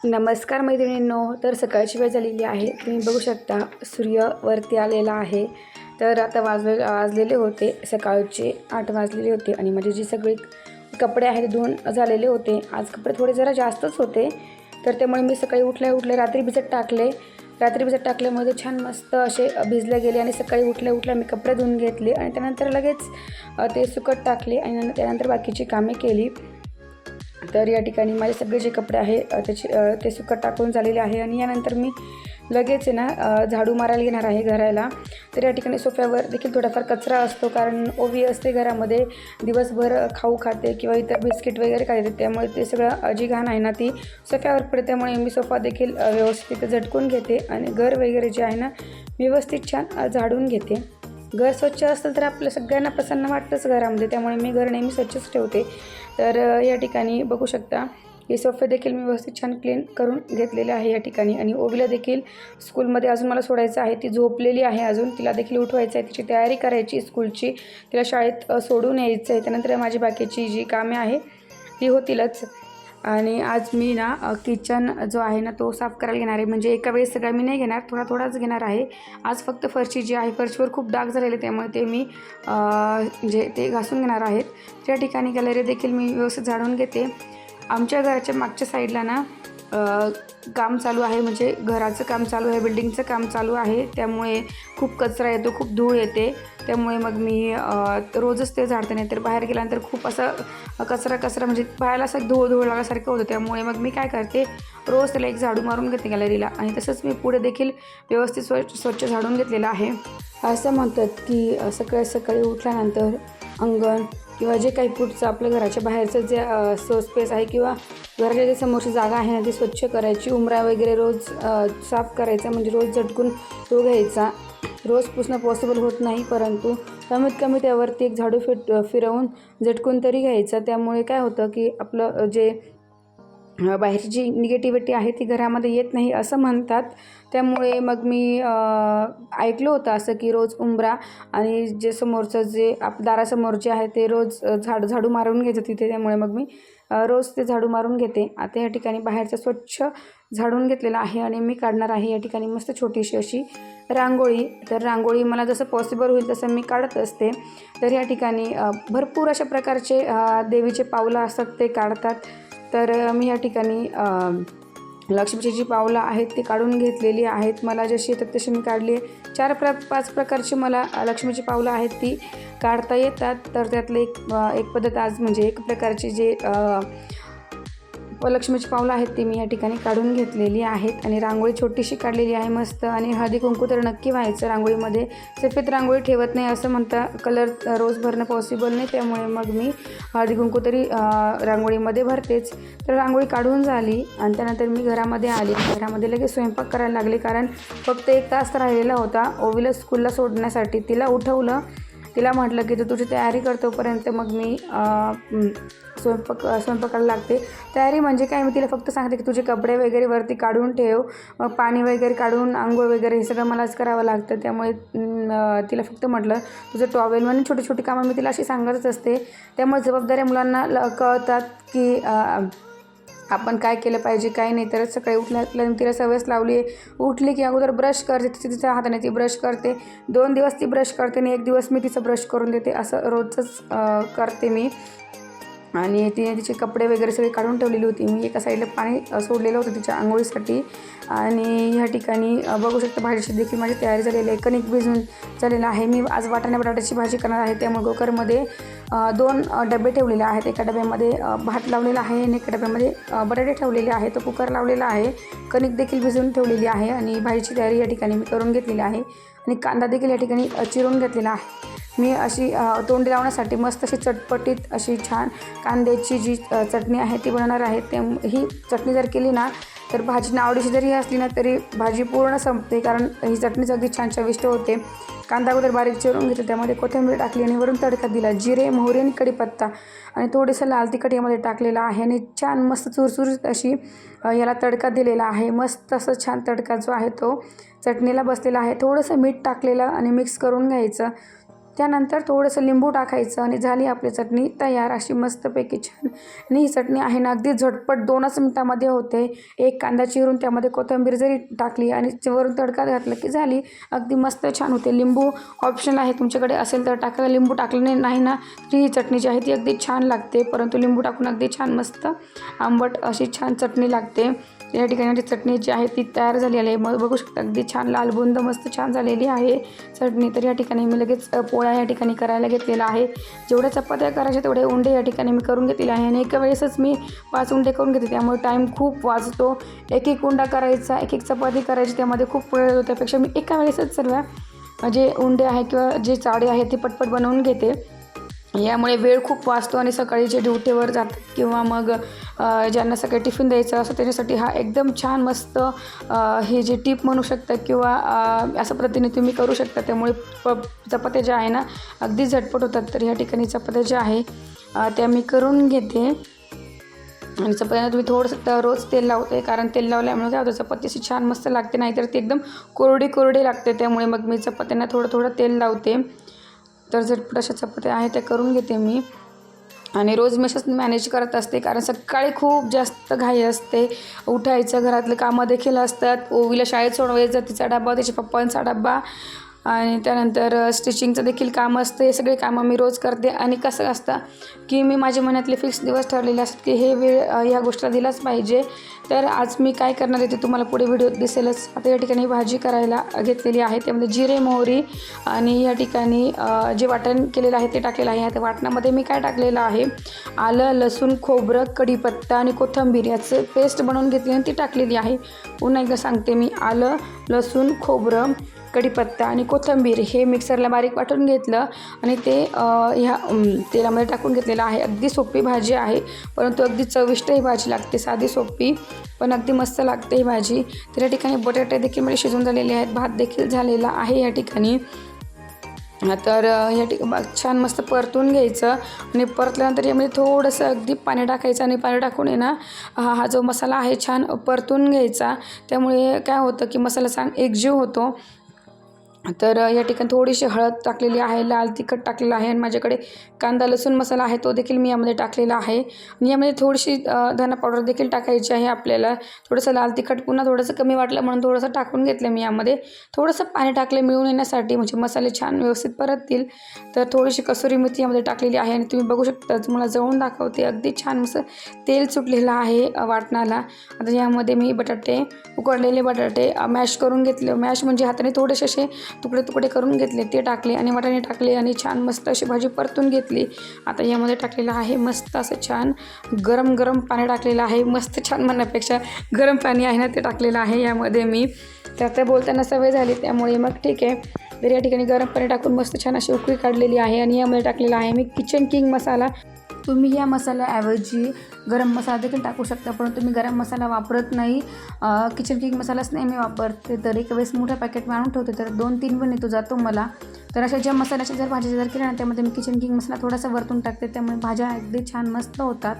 नमस्कार मैत्रिणींनो. तर सकाळची वेळ झालेली आहे. तुम्ही बघू शकता सूर्य वरती आलेला आहे. तर आता वाजलेले होते सकाळचे 8 वाजलेले होते आणि माझे जे सगळे कपडे आहेत धुवून झालेले होते. आज कपडे थोडे जरा जास्तच होते, तर त्यामुळे मी सकाळी उठल्या रात्री भिजत टाकले. रात्री भिजत टाकल्यामुळे छान मस्त असे भिजले गेले आणि सकाळी उठल्या मी कपडे धुवून घेतले आणि त्यानंतर लगेच ते सुकत टाकले आणि त्यानंतर बाकीची कामे केली. तर या ठिकाणी माझे सगळे जे कपडे आहे ते सुकत टाकून झालेले आहे आणि यानंतर मी लगेच झाडू मारायला घेणार आहे घराला. तर या ठिकाणी सोफ्यावर देखील थोडाफार कचरा असतो, कारण ओवी असते घरामध्ये, दिवसभर खाऊ खाते किंवा इतर बिस्किट वगैरे खाते, त्यामुळे ते सगळं जी घाण आहे ना ती सोफ्यावर पडते. त्यामुळे मी सोफा देखील व्यवस्थित झटकून घेते आणि घर वगैरे जे आहे ना व्यवस्थित छान झाडून घेते. घर स्वच्छ असेल तर आपल्या सगळ्यांना प्रसन्न वाटतंच घरामध्ये, त्यामुळे मी घर नेहमी स्वच्छच ठेवते. तर या ठिकाणी बघू शकता हे सोफे देखील मी व्यवस्थित छान क्लीन करून घेतलेले आहे या ठिकाणी. आणि ओवीला देखील स्कूलमध्ये अजून मला सोडायचं आहे. ती झोपलेली आहे अजून, तिला देखील उठवायचं आहे, तिची तयारी करायची स्कूलची, तिला शाळेत सोडून यायचं आहे. त्यानंतर माझी बाकीची जी कामे आहे ती होतीलच. आणि आज मी किचन जो आहे ना तो साफ करायला घेणार आहे. म्हणजे एका वेळेस सगळा मी नाही घेणार, थोडाच घेणार आहे. आज फक्त फरशी जी आहे, फरशीवर खूप डाग झालेले, त्यामुळे ते मी म्हणजे ते घासून घेणार आहेत. त्या ठिकाणी गॅलरी देखील मी व्यवस्थित झाडून घेते. आमच्या घराच्या मागच्या साईडला काम चालू आहे, म्हणजे घराचं काम चालू आहे, बिल्डिंगचं काम चालू आहे, त्यामुळे खूप कचरा येतो, खूप धूळ येते. त्यामुळे मग मी रोजच ते झाडते, नाही तर बाहेर गेल्यानंतर खूप असं कचरा म्हणजे पाहायला असं धूळ लागल्यासारखं होतं. त्यामुळे मग मी काय करते, रोज त्याला एक झाडू मारून घेते गॅलरीला. आणि तसंच मी पुढे देखील व्यवस्थित स्वच्छ झाडून घेतलेलं आहे. असं म्हणतात की सकाळी उठल्यानंतर अंगण किंवा जे काही पुढचं आपल्या घराच्या बाहेरचं जे स्पेस आहे किंवा घराच्या जे समोरची जागा आहे ना ती स्वच्छ करायची. उंबरा वगैरे रोज साफ करायचा, म्हणजे रोज झटकून तो घ्यायचा. रोज पुसणं पॉसिबल होत नाही, परंतु कमीत कमी त्यावरती एक झाडू फिरवून झटकून तरी घ्यायचा. त्यामुळे काय होतं की आपलं जे बाहेरची जी निगेटिव्हिटी आहे ती घरामध्ये येत नाही असं म्हणतात. त्यामुळे मग मी ऐकलं होतं असं की रोज उंबरा आणि जे समोरचं जे दारासमोर जे आहे ते रोज झाडू मारून घ्यायचं तिथे. त्यामुळे मग मी रोज ते झाडू मारून घेते. आता या ठिकाणी बाहेरचं स्वच्छ झाडून घेतलेलं आहे आणि मी काढणार आहे या ठिकाणी मस्त छोटीशी अशी रांगोळी. तर रांगोळी मला जसं पॉसिबल होईल तसं मी काढत असते. तर या ठिकाणी भरपूर अशा प्रकारचे देवीचे पावलं असतात ते काढतात. तर मी या ठिकाणी लक्ष्मीची जी पावलं आहेत ती काढून घेतलेली आहेत. मला जशी येतात तशी मी काढली आहे. 4-5 प्रकारची मला लक्ष्मीची पावलं आहेत ती काढता येतात. तर त्यातलं एक पद्धत आज म्हणजे एक प्रकारची जे लक्ष्मीची पावलं आहेत ती मी या ठिकाणी काढून घेतलेली आहेत. आणि रांगोळी छोटीशी काढलेली आहे मस्त. आणि हळदी कुंकू तर नक्की व्हायचं रांगोळीमध्ये. सफेद रांगोळी ठेवत नाही असं म्हणता, कलर रोज भरणं पॉसिबल नाही, त्यामुळे मग मी हळदी कुंकू तरी रांगोळीमध्ये भरतेच. तर रांगोळी काढून झाली आणि त्यानंतर मी घरामध्ये आली. घरामध्ये लगेच स्वयंपाक करायला लागले, कारण फक्त 1 तास राहिलेला होता ओवीला स्कूलला सोडण्यासाठी. तिला उठवलं, तिला म्हटलं की तू तुझी तयारी करतोपर्यंत मग मी स्वयंपाकाला लागते. तयारी म्हणजे काय, मी तिला फक्त सांगते की तुझे कपडे वगैरे वरती काढून ठेव, पाणी वगैरे काढून आंघोळ वगैरे हे सगळं मलाच करावं लागतं. त्यामुळे तिला फक्त म्हटलं तुझं टॉवेल म्हणून छोटी छोटी कामं मी तिला अशी सांगतच असते. त्यामुळे जबाबदाऱ्या मुलांना कळतात की आपण काय केलं पाहिजे काय नाही. तर सकाळी उठल्या तिला सवयच लावली आहे, उठली की अगोदर ब्रश करते, तिच्या हाताने ती ब्रश करते. 2 दिवस ती ब्रश करते आणि 1 दिवस मी तिचं ब्रश करून देते, असं रोजच करते मी. आणि तिने तिचे कपडे वगैरे सगळे काढून ठेवलेली होती. मी एका साईडला पाणी सोडलेलं होतं तिच्या आंघोळीसाठी. आणि ह्या ठिकाणी बघू शकता भाजीची देखील माझी तयारी झालेली आहे. कणिक भिजून झालेलं आहे. मी आज वाटाणा बटाट्याची भाजी करणार आहे, त्यामुळे कुकरमध्ये 2 डबे ठेवलेले आहेत. एका डब्यामध्ये भात लावलेला आहे आणि एका डब्यामध्ये बटाटे ठेवलेले आहे. तो कुकर लावलेला आहे. कणिक देखील भिजून ठेवलेली आहे आणि भाजीची तयारी या ठिकाणी मी करून घेतलेली आहे. आणि कांदा देखील या ठिकाणी चिरून घेतलेला आहे. मी अशी तोंडी लावण्यासाठी मस्त अशी चटपटीत अशी छान कांद्याची जी चटणी आहे ती बनवणार आहे. ही चटणी जर केली ना तर भाजी नावडीची जरी असली ना तरी भाजी पूर्ण संपते, कारण ही चटणीच अगदी छान चविष्ट होते. कांदा अगोदर बारीक चिरून घेतला, त्यामध्ये कोथिंबीर टाकली आणि वरून तडका दिला. जिरे, मोहरी आणि कढीपत्ता आणि थोडंसं लाल तिखट यामध्ये टाकलेलं आहे आणि छान मस्त चुरचुरीत अशी याला तडका दिलेला आहे. मस्त असं छान तडका जो आहे तो चटणीला बसलेला आहे. थोडंसं मीठ टाकलेलं आणि मिक्स करून घ्यायचं. त्यानंतर थोडंसं लिंबू टाकायचं आणि झाली आपली चटणी तयार अशी मस्तपैकी छान. आणि ही चटणी आहे ना अगदी झटपट 2च मिनटामध्ये होते. एक कांदा चिरून त्यामध्ये कोथिंबीर जरी टाकली आणि वरून तडका घातला की झाली, अगदी मस्त छान होते. लिंबू ऑप्शनल आहे, तुमच्याकडे असेल तर टाकायला. लिंबू टाकलं नाही ना तरी ही चटणी जी आहे ती अगदी छान लागते, परंतु लिंबू टाकून अगदी छान मस्त आंबट अशी छान चटणी लागते. या ठिकाणी चटणी जी आहे ती तयार झालेली आहे. मग बघू शकता अगदी छान लालबुंद मस्त छान झालेली आहे चटणी. तर या ठिकाणी मी लगेच पोळ्या या ठिकाणी करायला घेतलेला आहे. जेवढ्या चपात्या करायच्या तेवढे उंडे या ठिकाणी मी करून घेतलेले आहे आणि एका वेळेसच मी 5 उंडे करून घेते, त्यामुळे टाईम खूप वाचतो. एक उंडा करायचा, एक चपाती करायची, त्यामध्ये खूप वेळ होतो. त्यापेक्षा मी एका वेळेसच सर्व जे उंडे आहे किंवा जे चाळे आहेत ते पटपट बनवून घेते. यामुळे वेळ खूप वाचतो आणि सकाळी जे ड्युटीवर जातात किंवा मग ज्यांना सकाळी टिफिन द्यायचं असं त्याच्यासाठी हा एकदम छान मस्त हे जे टिप म्हणू शकता किंवा अशा पद्धतीने तुम्ही करू शकता. त्यामुळे चपात्या ज्या आहे ना अगदी झटपट होतात. तर ह्या ठिकाणी चपात्या ज्या आहे त्या मी करून घेते आणि चपात्यांना तुम्ही थोडंसं रोज तेल लावते, कारण तेल लावल्यामुळे काय होतं चपाती अशी छान मस्त लागते, नाहीतर ती एकदम कोरडी लागते. त्यामुळे मग मी चपात्यांना थोडं तेल लावते. तर झटपट अशा चपात्या आहेत त्या करून घेते मी आणि रोज मी अशाच मॅनेज करत असते, कारण सकाळी खूप जास्त घाई असते. उठायचं, घरातलं कामं देखील असतात, ओवीला शाळेत सोडवायचं, तिचा डबा, तिच्या पप्पांचा डबा आणि त्यानंतर स्टिचिंगचं देखील काम असतं. हे सगळे कामं मी रोज करते आणि कसं असतं की मी माझ्या मनातले फिक्स दिवस ठरलेले असतात की हे वेळ ह्या गोष्टीला दिलाच पाहिजे. तर आज मी काय करणार आहे ते तुम्हाला पुढे व्हिडिओत दिसेलच. आता या ठिकाणी भाजी करायला घेतलेली आहे, त्यामध्ये जिरे, मोहरी आणि या ठिकाणी जे वाटण केलेलं आहे ते टाकलेलं आहे. आता वाटणामध्ये मी काय टाकलेलं आहे, आलं, लसूण, खोबरं, कढीपत्ता आणि कोथिंबीर याचं पेस्ट बनवून घेतली आणि ती टाकलेली आहे. पुन्हा एकदा सांगते मी, आलं, लसूण, खोबरं, कढीपत्ता आणि कोथिंबीर हे मिक्सरला बारीक वाटून घेतलं आणि ते ह्या तेलामध्ये टाकून घेतलेलं आहे. अगदी सोपी भाजी आहे, परंतु अगदी चविष्ट ही भाजी लागते. साधी सोपी पण अगदी मस्त लागते ही भाजी. तर या ठिकाणी बटाटे देखील मला शिजून झालेले आहेत, भात देखील झालेला आहे या ठिकाणी. तर या ठिकाणी छान मस्त परतून घ्यायचं आणि परतल्यानंतर यामध्ये थोडंसं अगदी पाणी टाकायचं आणि पाणी टाकून आहे ना हा जो मसाला आहे छान परतून घ्यायचा. त्यामुळे काय होतं की मसाला छान एकजीव होतो. तर या ठिकाणी थोडीशी हळद टाकलेली आहे, लाल तिखट टाकलेलं आहे आणि माझ्याकडे कांदा लसूण मसाला आहे तो देखील मी यामध्ये टाकलेला आहे. आणि यामध्ये थोडीशी धना पावडर देखील टाकायची आहे आपल्याला. थोडंसं लाल तिखट पुन्हा थोडंसं कमी वाटलं म्हणून थोडंसं टाकून घेतलं मी यामध्ये. थोडंसं पाणी टाकलं मिळून येण्यासाठी, म्हणजे मसाले छान व्यवस्थित परततील. तर थोडीशी कसुरी मेथी यामध्ये टाकलेली आहे आणि तुम्ही बघू शकता, तुम्हाला जवळून दाखवते, अगदी छान मस्त तेल सुटलेलं आहे वाटणाला. आता यामध्ये मी बटाटे, उकडलेले बटाटे मॅश करून घेतले. मॅश म्हणजे हाताने थोडेसे असे तुकडे करून घेतले, ते टाकले आणि वाटाणे टाकले आणि छान मस्त अशी भाजी परतून घेतली. आता यामध्ये टाकलेलं आहे मस्त असं छान गरम पाणी टाकलेलं आहे. मस्त छान म्हणण्यापेक्षा गरम पाणी आहे ना ते टाकलेलं आहे यामध्ये मी. तर आता बोलताना सवय झाली त्यामुळे मग ठीक आहे. तर या ठिकाणी गरम पाणी टाकून मस्त छान अशी उकळी काढलेली आहे आणि यामध्ये टाकलेला आहे मी किचन किंग मसाला. तुम्ही या मसाल्याऐवजी गरम मसाला देखील टाकू शकता, परंतु मी गरम मसाला वापरत नाही, किचन किंग मसालाच नाही मी वापरते. तर एक वेळेस मोठ्या पॅकेट आणून ठेवते, तर 2-3 पण येतो जातो मला. तर अशा ज्या मसाल्याच्या जर भाज्या जर केल्या ना त्यामध्ये मी किचन किंग मसाला थोडासा वरतून टाकते, त्यामुळे भाज्या अगदी छान मस्त होतात.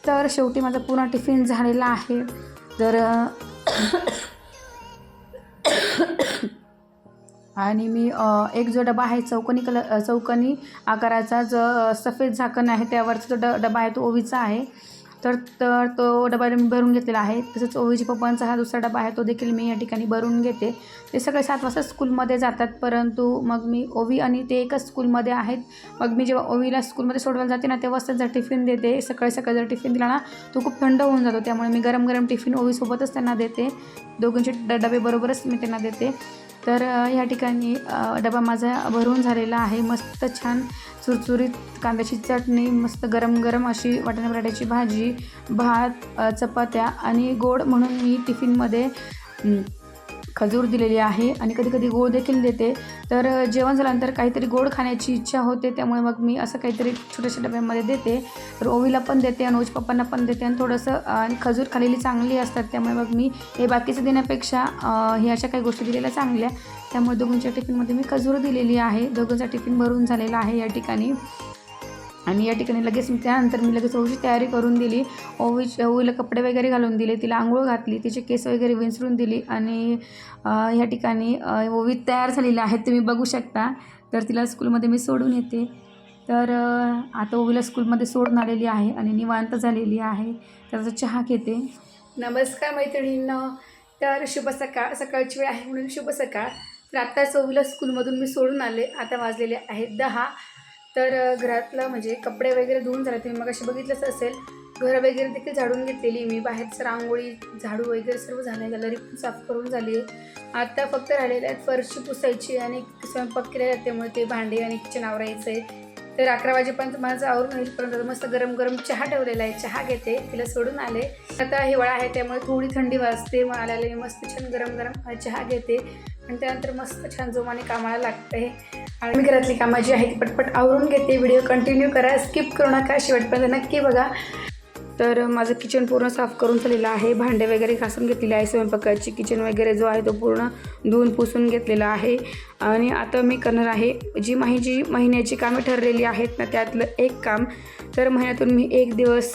तर शेवटी माझा पूर्ण टिफिन झालेला आहे. तर आणि मी एक जो डबा आहे चौकोनी आकाराचा, जो सफेद झाकण आहे त्यावरचा जो डबा आहे तो ओवीचा आहे. तर तो डबा मी भरून घेतलेला आहे. तसंच ओवीच्या पप्पांचा हा दुसरा डबा आहे तो देखील मी या ठिकाणी भरून घेते. ते सगळे 7 वाजता स्कूलमध्ये जातात, परंतु मग मी ओवी आणि ते एकच स्कूलमध्ये आहेत. मग मी जेव्हा ओवीला स्कूलमध्ये सोडवायला जाते ना तेव्हाच त्यांचा टिफिन देते. सकाळी जर टिफिन दिला ना तो खूप थंड होऊन जातो, त्यामुळे मी गरम टिफिन ओवीसोबतच त्यांना देते. दोघांचे डबे बरोबरच मी त्यांना देते. तर या ठिकाणी डबा माझा भरून झालेला आहे. मस्त छान चुरचुरीत कांद्याची चटणी, मस्त गरम अशी वाटाणा बटाट्याची भाजी, भात, चपात्या आणि गोड म्हणून मी टिफिनमध्ये खजूर दिलेली आहे आणि कधी गोड देखील देते. तर जेवण झाल्यानंतर काहीतरी गोड खाण्याची इच्छा होते, त्यामुळे मग मी असं काहीतरी छोट्याशा डब्यामध्ये देते. तर ओवीला पण देते आणि ओवीच्या पप्पांना पण देते आणि थोडंसं आणि खजूर खाल्लेली चांगली असतात, त्यामुळे मग मी हे बाकीचं देण्यापेक्षा हे अशा काही गोष्टी दिलेल्या चांगल्या, त्यामुळे दोघांच्या टिफिनमध्ये मी खजूर दिलेली आहे. दोघांचा टिफिन भरून झालेला आहे या ठिकाणी. आणि या ठिकाणी त्यानंतर मी लगेच ओवीची तयारी करून दिली. ओवीला कपडे वगैरे घालून दिले, तिला आंघोळ घातली, तिचे केस वगैरे विंचरून दिली आणि या ठिकाणी ओवी तयार झालेली आहे, तुम्ही बघू शकता. तर तिला स्कूलमध्ये मी सोडून येते. तर आता ओवीला स्कूलमध्ये सोडून आलेली आहे आणि निवांत झालेली आहे. त्याचा चहा घेते. नमस्कार मैत्रिणींनो. तर शुभ सकाळ. सकाळची वेळ आहे म्हणून शुभ सकाळ. तर आत्ताच ओवीला स्कूलमधून मी सोडून आले. आता वाजलेले आहेत 10. तर घरातलं म्हणजे कपडे वगैरे धुवून झाले. तुम्ही मगाशी बघितलंच असेल. घर वगैरे देखील झाडून घेतलेली मी. बाहेरचं रांगोळी झाडू वगैरे सर्व झालं. गॅलरी पण साफ करून झाली आहे. आता फक्त राहिलेले आहेत फरशी पुसायची आणि स्वयंपाक केलेला आहे, त्यामुळे ते भांडे आणि किचन आवरायचं आहे. तर 11 वाजेपर्यंत माझं आवरून होईपर्यंत मस्त गरम गरम चहा ठेवलेला आहे. चहा घेते. तिला सोडून आले. आता हिवाळा आहे त्यामुळे थोडी थंडी वाजते. मग आल्याला मी मस्त छान गरम गरम चहा घेते आणि त्यानंतर मस्त छान जोमाने कामाला लागते. आणि मी घरातली कामं जी आहे ती पटपट आवरून घेते. व्हिडिओ कंटिन्यू करा, स्किप करू नका, शेवटपर्यंत नक्की बघा. तर माझं किचन पूर्ण साफ करून झालेलं आहे. भांडे वगैरे घासून घेतलेले आहे. स्वयंपाकाची किचन वगैरे जो आहे तो पूर्ण धुवून पुसून घेतलेला आहे. आणि आता मी करणार आहे जी महिन्याची कामे ठरलेली आहेत ना, त्यातलं एक काम. तर महिन्यातून मी एक दिवस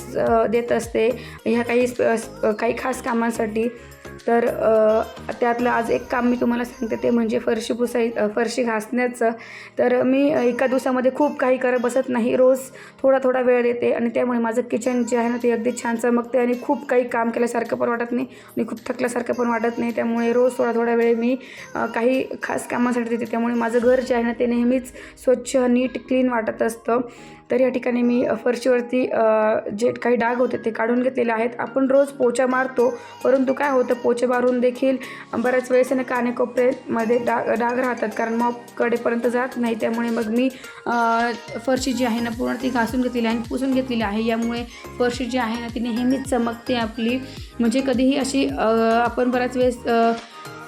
देत असते ह्या काही खास कामांसाठी. तर त्यातलं आज एक काम मी तुम्हाला सांगते, ते म्हणजे फरशी घासण्याचं. तर मी एका दिवसामध्ये खूप काही करत बसत नाही. रोज थोडा वेळ देते आणि त्यामुळे माझं किचन जे आहे ना ते अगदी छान चमकते आणि खूप काही काम केल्यासारखं पण वाटत नाही आणि खूप थकल्यासारखं पण वाटत नाही. त्यामुळे रोज थोडा वेळ मी काही खास कामासाठी देते. त्यामुळे माझं घर जे आहे ना ते नेहमीच स्वच्छ, नीट, क्लीन वाटत असतं. तर या ठिकाणी मी फरशीवरती जे काही डाग होते ते काढून घेतलेले आहेत. आपण रोज पोछा मारतो, परंतु काय होतं, पोछा मारून देखील बऱ्याच वेळेस ना कानेकोपऱ्यामध्ये डाग राहतात, कारण मॉपकडेपर्यंत जात नाही. त्यामुळे मग मी फरशी जी आहे ना पूर्ण ती घासून घेतलेली आहे आणि पुसून घेतलेली आहे. यामुळे फरशी जी आहे ना ती नेहमीच चमकते आपली. म्हणजे कधीही अशी आपण बऱ्याच वेळेस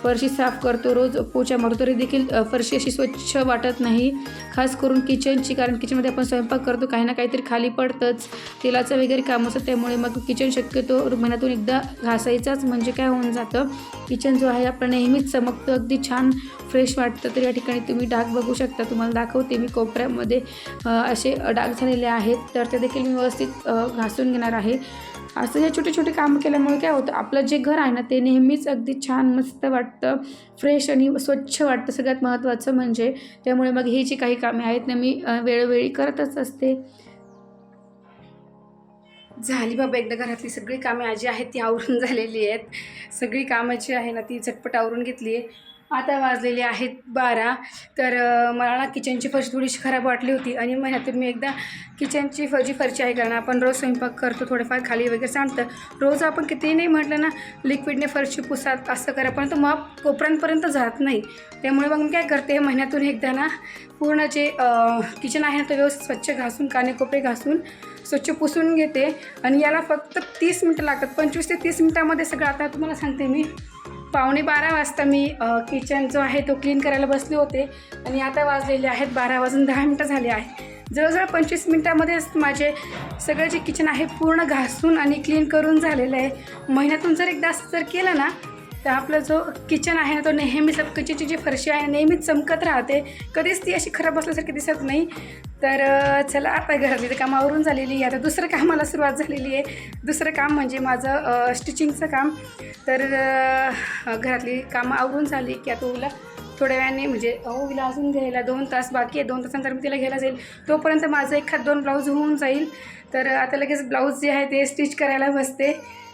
फरशी साफ करतो, रोज पोछा मारतो, तरी देखील फरशी अशी स्वच्छ वाटत नाही. खास करून किचनची, कारण किचनमध्ये आपण स्वयंपाक करतो, काही ना काहीतरी खाली पडतंच, तेलाचं वगैरे काम असतं. त्यामुळे मग किचन शक्यतो महिन्यातून एकदा घासायचाच. म्हणजे काय होऊन जातं, किचन जो आहे आपलं नेहमीच चमकतं, अगदी छान फ्रेश वाटतं. तर या ठिकाणी तुम्ही डाग बघू शकता. तुम्हाला दाखवते मी कोपऱ्यामध्ये असे डाग झालेले आहेत. तर ते देखील मी व्यवस्थित घासून घेणार आहे. असं हे छोटे कामं केल्यामुळे काय होतं, आपलं जे घर आहे ना ते नेहमीच अगदी छान मस्त वाटतं, फ्रेश आणि स्वच्छ वाटतं, सगळ्यात महत्त्वाचं म्हणजे. त्यामुळे मग ही जी काही कामे आहेत ना मी वेळोवेळी करतच असते. झाली बाबा एकदा घरातली सगळी कामे जी आहेत ती आवरून झालेली आहेत. सगळी कामं जी आहे ना ती झटपट आवरून घेतली आहे. आता वाजलेले आहेत 12. तर मला ना किचनची फरशी थोडीशी खराब वाटली होती आणि महिन्यातून मी एकदा किचनची फरशी आहे, कारण आपण रोज स्वयंपाक करतो, थोडंफार खाली वगैरे सांडतं. रोज आपण कितीही नाही म्हटलं ना लिक्विडने फरशी पुसात असं करा, पण तो मग कोपऱ्यांपर्यंत जात नाही. त्यामुळे मग मी काय करते, महिन्यातून एकदा ना पूर्ण जे किचन आहे ना तो व्यवस्थित स्वच्छ घासून, कानेकोपरे घासून स्वच्छ पुसून घेते. आणि याला फक्त 30 मिनटं लागतात. 25 ते 30 मिनटामध्ये सगळं. आता तुम्हाला सांगते मी 11:15 वाजता मी किचन जो आहे तो क्लीन करायला बसले होते आणि आता वाजलेले आहेत 12 वाजून 10 मिनटं झाले आहे. जवळजवळ 25 मिनटामध्येच माझे सगळं जे किचन आहे पूर्ण घासून आणि क्लीन करून झालेलं आहे. महिन्यातून जर एकदा असं जर केलं ना तर आपला जो किचन आहे ना तो नेहमीच, किचनची जी फरशी आहे नेहमीच चमकत राहते, कधीच ती अशी खराब असल्यासारखी दिसत नाही. तर चला आता घरातली तर कामं आवरून झालेली आहे. आता दुसरं कामाला सुरुवात झालेली आहे. दुसरं काम म्हणजे माझं स्टिचिंगचं काम. तर घरातली कामं आवरून झाली की आता ओवीला थोड्या वेळाने, म्हणजे ओवीला अजून घ्यायला 2 तास बाकी आहे. 2 तासानंतर मी तिला घ्यायला जाईल. तोपर्यंत माझं 1-2 ब्लाऊज होऊन जाईल. तर आता लगेच ब्लाऊज जे आहे ते स्टिच करायला बसते,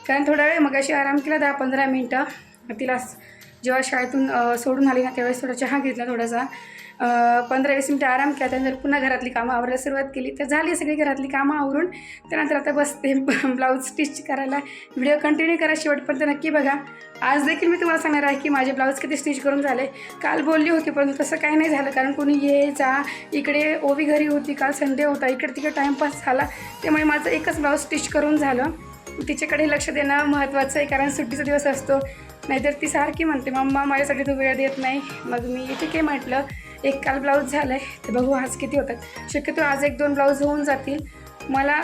कारण थोडा वेळ मग अशी आराम केला 10-15 मिनटं. तिला जेव्हा शाळेतून सोडून आली ना त्यावेळेस थोडा चहा घेतला, थोडासा 15-20 मिनटं आराम केला. त्यानंतर पुन्हा घरातली कामं आवरायला सुरुवात केली. तर झाली सगळी घरातली कामं आवरून. त्यानंतर आता बसते ब्लाऊज स्टिच करायला. व्हिडिओ कंटिन्यू करा, शेवटपर्यंत नक्की बघा. आज देखील मी तुम्हाला सांगणार आहे की माझे ब्लाऊज किती स्टिच करून झाले. काल बोलली होती परंतु तसं काही नाही झालं, कारण कोणी ये जा, इकडे ओवी घरी होती, काल संडे होता, इकडे तिकडे टाईमपास झाला. त्यामुळे माझं एकच ब्लाऊज स्टिच करून झालं. तिच्याकडे लक्ष देणं महत्त्वाचं आहे, कारण सुट्टीचा दिवस असतो. नाहीतर ती सारखी म्हणते मम्मा माझ्यासाठी तू वेळ देत नाही. मग मी ठीक आहे म्हटलं. एक काल ब्लाऊज झालं आहे, तर बघू आज किती होतात. शक्यतो आज 1-2 ब्लाऊज होऊन जातील. मला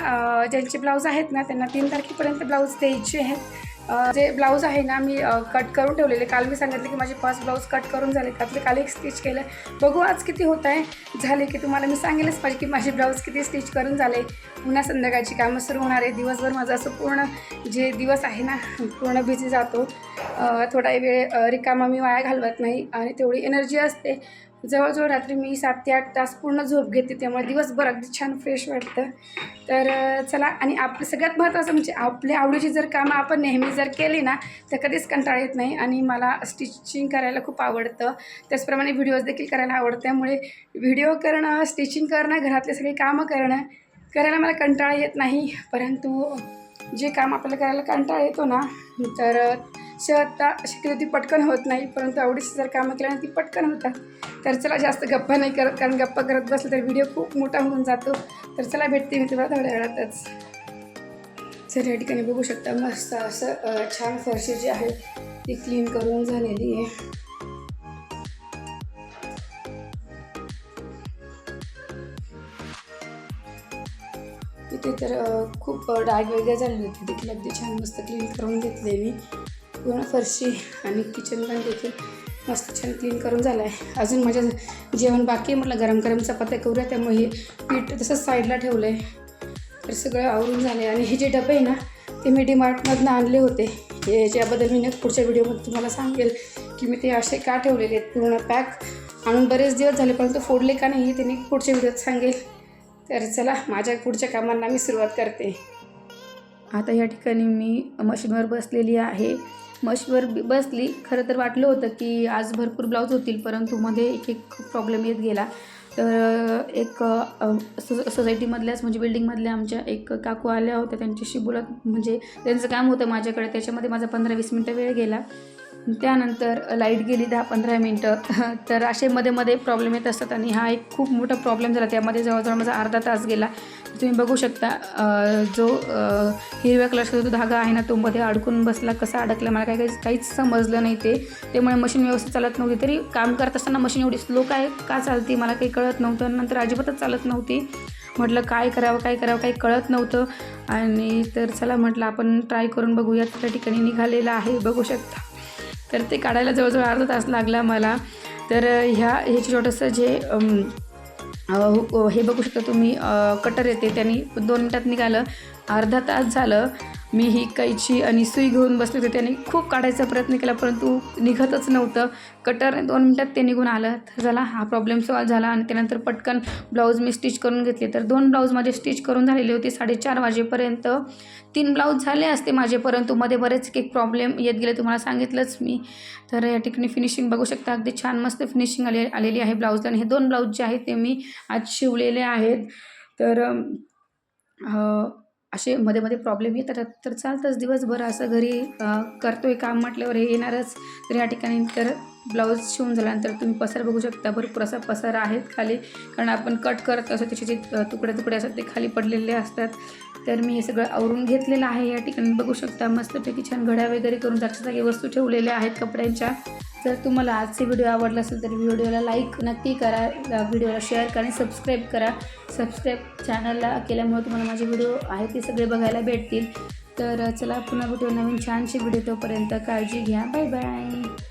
ज्यांचे ब्लाऊज आहेत ना त्यांना 3 तारखेपर्यंत ब्लाऊज द्यायचे आहेत. जे ब्लाऊज आहे ना मी कट करून ठेवलेले. काल मी सांगितलं की माझे 5 ब्लाऊज कट करून झाले, त्यातले काल एक स्टिच केलं. बघू आज किती होत आहे. झाले की तुम्हाला मी सांगेलच पाहिजे की माझे ब्लाऊज किती स्टिच करून झाले. पुन्हा संध्याकाळची कामं सुरू होणार आहे. दिवसभर माझं असं पूर्ण जे दिवस आहे ना पूर्ण बिझी जातो. थोडा वेळ रिकामा मी वाया घालवत नाही आणि तेवढी एनर्जी असते. जवळजवळ रात्री मी 7 ते 8 तास पूर्ण झोप घेते, त्यामुळे दिवसभर अगदी छान फ्रेश वाटतं. तर चला, आणि आपलं सगळ्यात महत्त्वाचं म्हणजे आपल्या आवडीची जर कामं आपण नेहमी जर केली ना तर कधीच कंटाळा येत नाही. आणि मला स्टिचिंग करायला खूप आवडतं, त्याचप्रमाणे व्हिडिओज देखील करायला आवडतं. त्यामुळे व्हिडिओ करणं, स्टिचिंग करणं, घरातले सगळे कामं करायला मला कंटाळा येत नाही. परंतु जे काम आपल्याला करायला कंटाळा येतो ना तर सहजता शक्यतो ती पटकन होत नाही, परंतु आवडीची जर कामं केल्यानं ती पटकन होतात. तर चला, जास्त गप्पा नाही करत, कारण गप्पा करत बसलं तर व्हिडिओ खूप मोठा होऊन जातो. तर चला, भेटते मी तुम्हाला थोड्या वेळातच. तर या ठिकाणी बघू शकता मस्त असं छान फरशी जी आहे ती क्लीन करून झालेली आहे. इथे तर खूप डाग वगैरे झालेले होते, देखील अगदी छान मस्त क्लीन करून घेतले मी. पूर्ण फरशी आणि किचन पण देखील मस्त छान क्लीन करून झालं आहे. अजून माझं जेवण बाकी आहे, म्हटलं गरम गरम चपात्या करूया, त्यामुळे हे पीठ तसंच साईडला ठेवलं आहे. तर सगळं आवरून झालं आहे. आणि हे जे डबे आहे ना ते मी डीमार्टमधनं आणले होते. याच्याबद्दल मी पुढच्या व्हिडिओमध्ये तुम्हाला सांगेल की मी ते असे का ठेवलेले आहेत. पूर्ण पॅक आणून बरेच दिवस झाले, परंतु फोडले का नाही ते मी पुढच्या व्हिडिओत सांगेल. तर चला, माझ्या पुढच्या कामांना मी सुरुवात करते. आता या ठिकाणी मी मशीनवर बसलेली आहे. मशीनवर बसली, खरं तर वाटलं होतं की आज भरपूर ब्लाऊज होतील, परंतु मध्ये एक प्रॉब्लेम येत गेला. तर एक सोसायटीमधल्याच म्हणजे बिल्डिंगमधल्या आमच्या एक काकू आल्या होत्या, त्यांच्याशी बोलत म्हणजे त्यांचं काम होतं माझ्याकडे, त्याच्यामध्ये माझा 15-20 मिनटं वेळ गेला. त्यानंतर लाईट गेली 10-15 मिनटं. तर असे मध्ये प्रॉब्लेम येत असतात, आणि हा एक खूप मोठा प्रॉब्लेम झाला. त्यामध्ये जवळजवळ माझा अर्धा तास गेला. तुम्ही बघू शकता जो हिरव्या कलरचा जो धागा आहे ना तो मध्ये अडकून बसला. कसा अडकला मला काहीच समजलं नाही. त्यामुळे मशीन व्यवस्थित चालत नव्हती. तरी काम करत असताना मशीन एवढी स्लो का चालते मला काही कळत नव्हतं. नंतर अजिबातच चालत नव्हती. म्हटलं काय करावं काही कळत नव्हतं. आणि तर चला म्हटलं आपण ट्राय करून बघूया. त्या ठिकाणी निघालेलं आहे, बघू शकता. तर ते काढायला जवळजवळ अर्धा तास लागला मला. तर ह्याची छोटंसं जे हे बघू शकता तुम्ही, कटर येते, त्यांनी 2 मिनटात निघालं. अर्धा तास झालं मी ही कैची आणि सुई घेऊन बसले होते. त्याने खूप काढायचा प्रयत्न केला, परंतु निघतच नव्हतं. कटर 2 मिनटात ते निघून आलं. तर झाला हा प्रॉब्लेम सॉल्व झाला. आणि त्यानंतर पटकन ब्लाऊज मी स्टिच करून घेतले. तर 2 ब्लाऊज माझे स्टिच करून झालेले होते 4:30 वाजेपर्यंत. 3 ब्लाऊज झाले असते माझे, परंतु मध्ये बरेच एक प्रॉब्लेम येत गेले, तुम्हाला सांगितलंच मी. तर या ठिकाणी फिनिशिंग बघू शकता, अगदी छान मस्त फिनिशिंग आलेली आहे ब्लाऊजला. आणि हे 2 ब्लाऊज जे आहेत ते मी आज शिवलेले आहेत. तर असे मध्ये प्रॉब्लेम येतात, तर चालतंच. दिवसभर असं घरी करतोय काम म्हटल्यावर हे येणारच. तर या ठिकाणी तर ब्लाऊज शिवून झाल्यानंतर तुम्ही पसार बघू शकता, भरपूर असा पसार आहेत खाली, कारण आपण कट करत असतो त्याचे जे तुकडे असतात ते खाली पडलेले असतात. तर मी हे सगळं आवरून घेतलेलं आहे. या ठिकाणी बघू शकता मस्तपैकी छान घड्या वगैरे करून जागच्या जागी वस्तू ठेवलेल्या आहेत कपड्यांच्या. जर तुम्हाला आजचे व्हिडिओ आवडला असेल तर व्हिडिओला लाईक नक्की करा, व्हिडिओला शेअर करा आणि सबस्क्राईब करा. सबस्क्राईब चॅनलला केल्यामुळे तुम्हाला माझे व्हिडिओ आहेत ते सगळे बघायला भेटतील. तर चला, पुन्हा भेटू नवीन छानशी व्हिडिओ. तोपर्यंत काळजी घ्या. Bye bye.